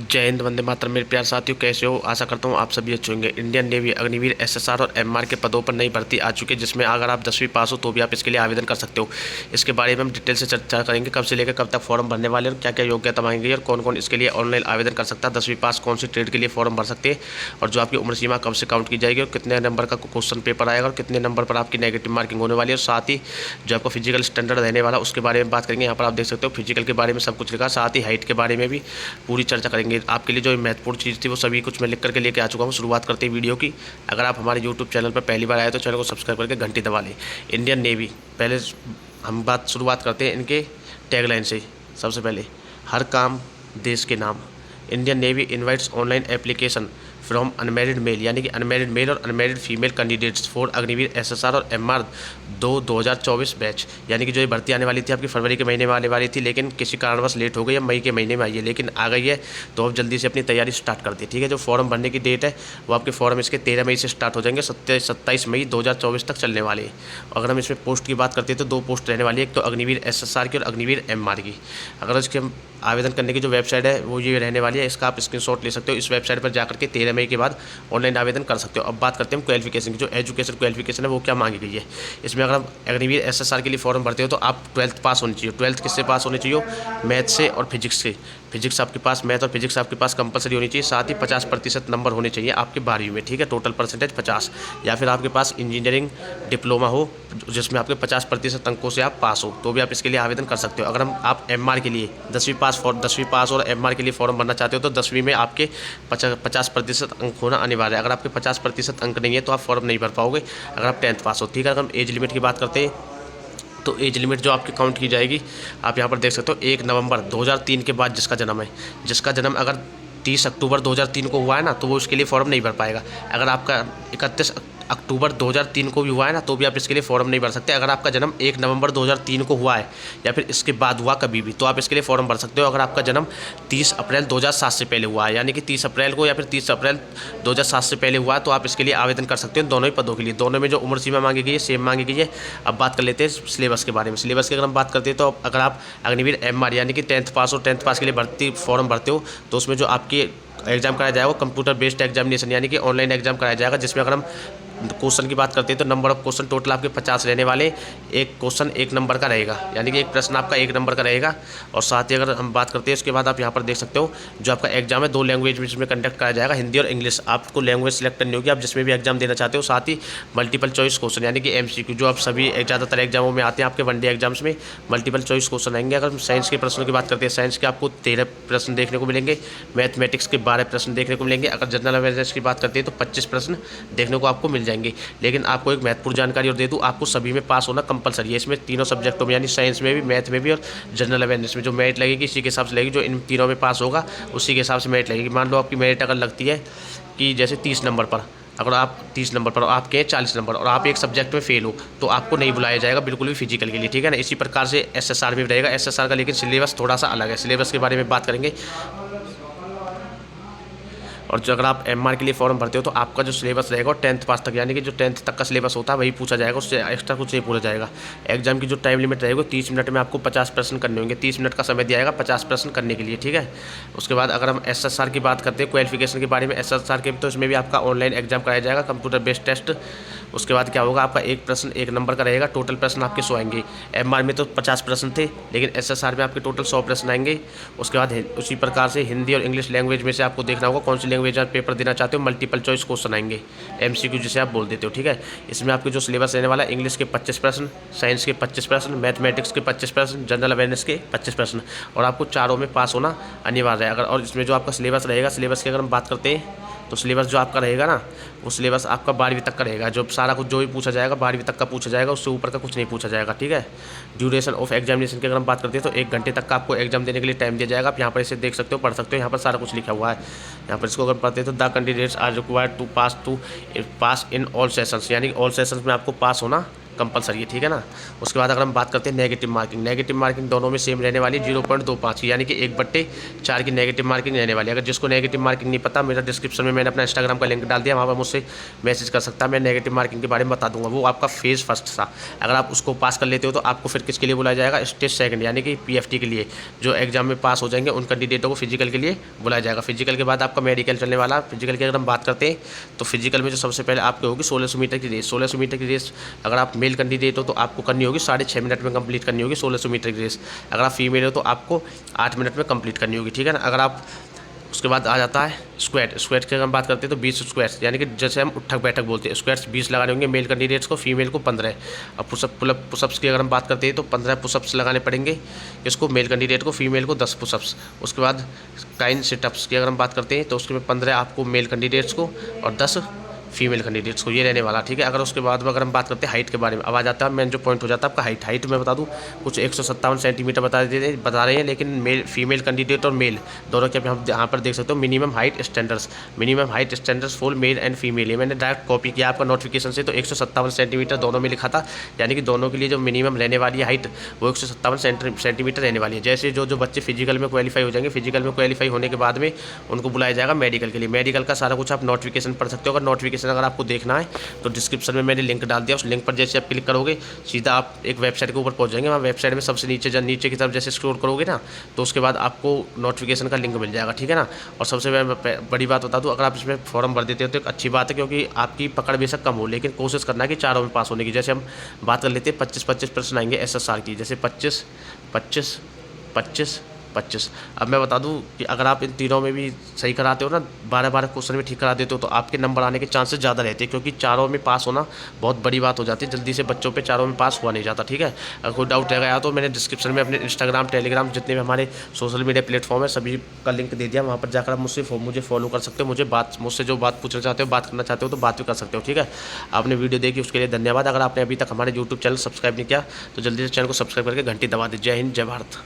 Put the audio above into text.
जय हिंद, वंदे मातरम। मेरे प्यार साथियों, कैसे हो? आशा करता हूँ आप सभी अच्छे होंगे। इंडियन नेवी अग्निवीर, एसएसआर और एमआर के पदों पर नई भर्ती आ चुकी है, जिसमें अगर आप 10वीं पास हो तो भी आप इसके लिए आवेदन कर सकते हो। इसके बारे में हम डिटेल से चर्चा करेंगे, कब से लेकर कब तक फॉर्म भरने वाले और क्या क्या योग्यता मांगी और कौन कौन इसके लिए ऑनलाइन आवेदन कर सकता है। 10वीं पास कौन सी ट्रेड के लिए फॉर्म भर सकते हैं और जो आपकी उम्र सीमा कब से काउंट की जाएगी और कितने नंबर का क्वेश्चन पेपर आएगा और कितने नंबर पर आपकी नेगेटिव मार्किंग होने वाली है। और साथ ही जो आपका फिजिकल स्टैंडर्ड रहने वाला उसके बारे में बात करेंगे। यहाँ पर आप देख सकते हो फिजिकल के बारे में सब कुछ लिखा, साथ ही हाइट के बारे में भी पूरी चर्चा करेंगे। आपके लिए जो महत्वपूर्ण चीज़ थी वो सभी कुछ मैं लिख करके लेके आ चुका हूँ। शुरुआत करते हैं वीडियो की। अगर आप हमारे यूट्यूब चैनल पर पहली बार आए तो चैनल को सब्सक्राइब करके घंटी दबा लें। इंडियन नेवी, पहले हम शुरुआत करते हैं इनके टैगलाइन से। सबसे पहले, हर काम देश के नाम। Indian navy invites online application from unmarried male, यानी कि अनमेरिड मेल और unmarried female candidates for Agniveer, SSR और एमआर 2024 बैच। यानी कि जो ये भर्ती आने वाली थी आपकी फरवरी के महीने में आने वाली थी, लेकिन किसी कारणवश लेट हो गई है, मई के महीने में आई है, लेकिन आ गई है। तो अब जल्दी से अपनी तैयारी स्टार्ट कर दी। ठीक है, जो फॉर्म भरने की डेट है वो आपके फॉर्म इसके 13 मई से स्टार्ट हो जाएंगे, 27 मई 2024 तक चलने वाले हैं। अगर हम इसमें पोस्ट की बात करते हैं तो 2 पोस्ट रहने वाली है, एक तो अग्निवीर एसएसआर की और अग्निवीर एमआर की। अगर इसके आवेदन करने की जो वेबसाइट है वो ये रहने वाली है, इसका आप स्क्रीनशॉट ले सकते हो। इस वेबसाइट पर जाकर के 13 मई के बाद ऑनलाइन आवेदन कर सकते हो। अब बात करते हैं क्वालिफिकेशन की। जो एजुकेशन क्वालिफिकेशन है वो क्या मांगी गई है इसमें। अगर आप अग्निवीर एसएसआर के लिए फॉर्म भरते हो तो आप 12th पास होनी चाहिए। 12th किससे पास होनी चाहिए? मैथ से और फिजिक्स से। फिजिक्स आपके पास, मैथ और फिजिक्स आपके पास कंपलसरी होनी चाहिए। साथ ही 50% नंबर होने चाहिए आपके 12वीं में। ठीक है, टोटल परसेंटेज 50। या फिर आपके पास इंजीनियरिंग डिप्लोमा हो जिसमें आपके 50% अंकों से आप पास हो तो भी आप इसके लिए आवेदन कर सकते हो। अगर आप एमआर के लिए 10वीं पास और एमआर के लिए फॉर्म भरना चाहते हो तो 10वीं में आपके 50% अंक होना अनिवार्य है। अगर आपके 50% अंक नहीं है तो आप फॉर्म नहीं भर पाओगे अगर आप 10th पास हो। ठीक है, अगर हम एज लिमिट की बात करते हैं तो एज लिमिट जो आपकी काउंट की जाएगी, आप यहाँ पर देख सकते हो 1 नवंबर 2003 के बाद जिसका जन्म है, जिसका जन्म अगर 30 अक्टूबर 2003 को हुआ है ना तो वो उसके लिए फॉर्म नहीं भर पाएगा। अगर आपका 31 अक्टूबर 2003 को भी हुआ है ना तो भी आप इसके लिए फॉर्म नहीं भर सकते। अगर आपका जन्म 1 नवंबर 2003 को हुआ है या फिर इसके बाद हुआ कभी भी तो आप इसके लिए फॉर्म भर सकते हो। अगर आपका जन्म 30 अप्रैल 2007 से पहले हुआ है, यानी कि 30 अप्रैल को या फिर 30 अप्रैल 2007 से पहले हुआ है तो आप इसके लिए आवेदन कर सकते हो दोनों ही पदों के लिए। दोनों में जो उम्र सीमा मांगी गई है सेम मांगी गई है। अब बात कर लेते हैं सिलेबस के बारे में। सिलेबस की अगर हम बात करते हैं तो अगर आप अग्निवीर एमआर यानी कि 10th पास और 10th पास के लिए फॉर्म भरते हो तो उसमें जो आपकी एग्जाम कराया जाएगा वो कंप्यूटर बेस्ड एग्जामिनेशन यानी कि ऑनलाइन एग्जाम कराया जाएगा, जिसमें अगर हम क्वेश्चन की बात करते हैं तो नंबर ऑफ क्वेश्चन टोटल आपके 50 रहने वाले। एक क्वेश्चन 1 नंबर का रहेगा, यानी कि एक प्रश्न आपका 1 नंबर का रहेगा। और साथ ही अगर हम बात करते हैं उसके बाद आप यहाँ पर देख सकते हो जो आपका एग्जाम है 2 लैंग्वेज में इसमें कंडक्ट कराया जाएगा, हिंदी और इंग्लिश। आपको लैंग्वेज सेलेक्ट करनी होगी आप जिसमें भी एग्जाम देना चाहते हो। साथ ही मल्टीपल चॉइस क्वेश्चन यानी कि एमसीक्यू जो आप सभी ज़्यादातर एग्जामों में आते हैं आपके वनडे एग्जाम्स में मल्टीपल चॉइस क्वेश्चन आएंगे। अगर हम साइंस के प्रश्नों की बात करते हैं, साइंस के आपको 13 प्रश्न देखने को मिलेंगे, मैथमेटिक्स के 12 प्रश्न देखने को मिलेंगे। अगर जनरल अवेयरनेस की बात करते हैं तो 25 प्रश्न देखने को आपको मिल जाएंगे। लेकिन आपको एक महत्वपूर्ण जानकारी और दे दूं, आपको सभी में पास होना कंपलसरी है। इसमें तीनों सब्जेक्टों में यानी साइंस में भी, मैथ में भी और जनरल अवेयरनेस में जो मेरिट लगेगी इसी के हिसाब से लगेगी। जो इन तीनों में पास होगा उसी के हिसाब से मेरिट लगेगी। मान लो आपकी मेरिट अगर लगती है कि जैसे 30 नंबर पर, अगर आप 30 नंबर पर आपके हैं 40 नंबर और आप एक सब्जेक्ट में फेल हो तो आपको नहीं बुलाया जाएगा बिल्कुल भी फिजिकल के लिए। ठीक है ना, इसी प्रकार से एसएसआर में रहेगा। एसएसआर का लेकिन सिलेबस थोड़ा सा अलग है। सिलेबस के बारे में बात करेंगे। और जो अगर आप एमआर के लिए फॉर्म भरते हो तो आपका जो सिलेबस रहेगा वो 10th पास तक, यानी कि जो 10th तक का सिलेबस होता है वही पूछा जाएगा, उससे एक्स्ट्रा कुछ नहीं पूछा जाएगा। एग्जाम की जो टाइम लिमिट रहेगी 30 मिनट में आपको 50 प्रश्न करने होंगे। 30 मिनट का समय दिया जाएगा 50 प्रश्न करने के लिए। ठीक है, उसके बाद अगर हम एसएसआर की बात करते हैं क्वालिफिकेशन के बारे में, एसएसआर के तो इसमें भी आपका ऑनलाइन एग्जाम कराया जाएगा, कंप्यूटर बेस्ड टेस्ट। उसके बाद क्या होगा, आपका एक प्रश्न 1 नंबर का रहेगा। टोटल प्रश्न आपके 100 आएंगे। एमआर में तो 50 प्रश्न थे लेकिन एसएसआर में आपके टोटल 100 प्रश्न आएंगे। उसके बाद उसी प्रकार से हिंदी और इंग्लिश लैंग्वेज में से आपको देखना होगा कौन सी लैंग्वेज आप पेपर देना चाहते हो। मल्टीपल चॉइस क्वेश्चन आएंगे, एमसीक्यू जिसे आप बोल देते हो। ठीक है, इसमें आपके जो सिलेबस रहने वाला है, इंग्लिश के 25 प्रश्न, साइंस के 25 प्रश्न, मैथमेटिक्स के 25 प्रश्न, जनरल अवेयरनेस के 25 प्रश्न और आपको चारों में पास होना अनिवार्य है। अगर और इसमें जो आपका सिलेबस रहेगा, सिलेबस की अगर हम बात करते हैं तो सिलेबस जो आपका रहेगा ना वो सिलेबस आपका 12वीं तक का रहेगा। जो सारा कुछ जो भी पूछा जाएगा 12वीं तक का पूछा जाएगा, उससे ऊपर का कुछ नहीं पूछा जाएगा। ठीक है, ड्यूरेशन ऑफ एग्जामिनेशन की अगर हम बात करते हैं तो 1 घंटे तक का आपको एग्जाम देने के लिए टाइम दिया जाएगा। आप यहाँ पर इसे देख सकते हो, पढ़ सकते हो, यहाँ पर सारा कुछ लिखा हुआ है। यहाँ पर इसको अगर पढ़ते हैं तो the candidates are required to pass in all sessions, यानी ऑल सेशंस में आपको पास होना कंपलसरी है, ठीक है ना। उसके बाद अगर हम बात करते हैं नेगेटिव मार्किंग दोनों में सेम रहने वाली 0.25 की, यानी कि 1/4 की नेगेटिव मार्किंग रहने वाली है। अगर जिसको नेगेटिव मार्किंग नहीं पता, मेरा डिस्क्रिप्शन में मैंने अपना इंस्टाग्राम का लिंक डाल दिया, वहाँ पर मुझसे मैसेज कर सकता है, मैं नेगेटिव मार्किंग के बारे में बता दूंगा। वो आपका फेज़ फर्स्ट था, अगर आप उसको पास कर लेते हो तो आपको फिर किसके लिए बुलाया जाएगा, स्टेज सेकंड यानी कि PFT के लिए। जो एग्जाम में पास हो जाएंगे उन कैंडिडेटों को फिजिकल के लिए बुलाया जाएगा। फिजिकल के बाद आपका मेडिकल चलने वाला। फिजिकल की अगर हम बात करते हैं तो फिजिकल में जो सबसे पहले आपकी होगी 1600 मीटर की रेस। 1600 मीटर की रेस अगर आप मेल कैंडिडेट हो तो आपको करनी होगी 6.5 मिनट में कंप्लीट करनी होगी 1600 मीटर की रेस। अगर आप फीमेल हो तो आपको 8 मिनट में कंप्लीट करनी होगी, ठीक है ना। अगर आप उसके बाद आ जाता है स्क्वाट की अगर हम बात करते हैं तो 20 स्क्वाट्स, यानी कि जैसे हम उठक बैठक बोलते हैं, स्क्वाट्स 20 लगाने होंगे मेल कैंडिडेट्स को, फीमेल को 15। और पुशअप्स की अगर हम बात करते हैं तो 15 पुशअप्स लगाने पड़ेंगे इसको मेल कैंडिडेट को, फीमेल को 10 पुशअप्स। उसके बाद काइन सिटअप्स की अगर हम बात करते हैं तो उसके में 15 आपको मेल कैंडिडेट्स को और 10 फीमेल कैंडिडेट्स को, ये रहने वाला, ठीक है। अगर उसके बाद में अगर हम बात करते हैं हाइट के बारे में, अब आ जाता है मेन जो पॉइंट हो जाता है आपका हाइट में बता दूं, कुछ 157 सेंटीमीटर बता रहे हैं, लेकिन मेल फीमेल कैंडिडेट और मेल दोनों के हम यहाँ पर देख सकते हो minimum height standards for male and female. ये मैंने डायरेक्ट कॉपी किया आपका नोटिफिकेशन से, तो 157 सेंटीमीटर दोनों में लिखा था, यानी कि दोनों के लिए जो मिनिमम रहने वाली है हाइट वो 157 सेंटीमीटर रहने वाली है। जैसे जो बच्चे फिजिकल में क्वालिफाई हो जाएंगे, फिजिकल में क्वालिफाई होने के बाद में उनको बुलाया जाएगा मेडिकल के लिए। मेडिकल का सारा कुछ आप नोटिफिकेशन पढ़ सकते हो। अगर नोटिफिकेशन अगर आपको देखना है तो डिस्क्रिप्शन में मैंने लिंक डाल दिया, उस लिंक पर जैसे आप क्लिक करोगे सीधा आप एक वेबसाइट के ऊपर पहुंच जाएंगे। वहाँ वेबसाइट में सबसे नीचे की तरफ जैसे स्क्रॉल करोगे ना तो उसके बाद आपको नोटिफिकेशन का लिंक मिल जाएगा, ठीक है ना। और सबसे बड़ी बात बता दूँ, अगर आप इसमें फॉर्म भर देते हो तो एक अच्छी बात है, क्योंकि आपकी पकड़ बेशक कम हो लेकिन कोशिश करना है कि चारों में पास होने की। जैसे हम बात कर लेते हैं 25-25 प्रश्न आएंगे SSR की, जैसे 25, 25, 25, 25। अब मैं बता दूं कि अगर आप इन तीनों में भी सही कराते हो ना, 12-12 क्वेश्चन में ठीक करा देते हो तो आपके नंबर आने के चांसेस ज़्यादा रहते हैं, क्योंकि चारों में पास होना बहुत बड़ी बात हो जाती है। जल्दी से बच्चों पे चारों में पास हुआ नहीं जाता, ठीक है। अगर कोई डाउट रह गया तो मैंने डिस्क्रिप्शन में अपने इंस्टाग्राम, टेलीग्राम जितने भी हमारे सोशल मीडिया प्लेटफॉर्म है सभी का लिंक दे दिया, वहाँ पर जाकर आप मुझे फॉलो कर सकते हो। मुझसे जो बात पूछना चाहते हो, बात करना चाहते हो तो बात भी कर सकते हो, ठीक है। आपने वीडियो देखी उसके लिए धन्यवाद। अगर आपने अभी तक हमारे यूट्यूब चैनल सब्सक्राइब नहीं किया तो जल्दी से चैनल को सब्सक्राइब करके घंटी दबा दीजिए। जय हिंद, जय भारत।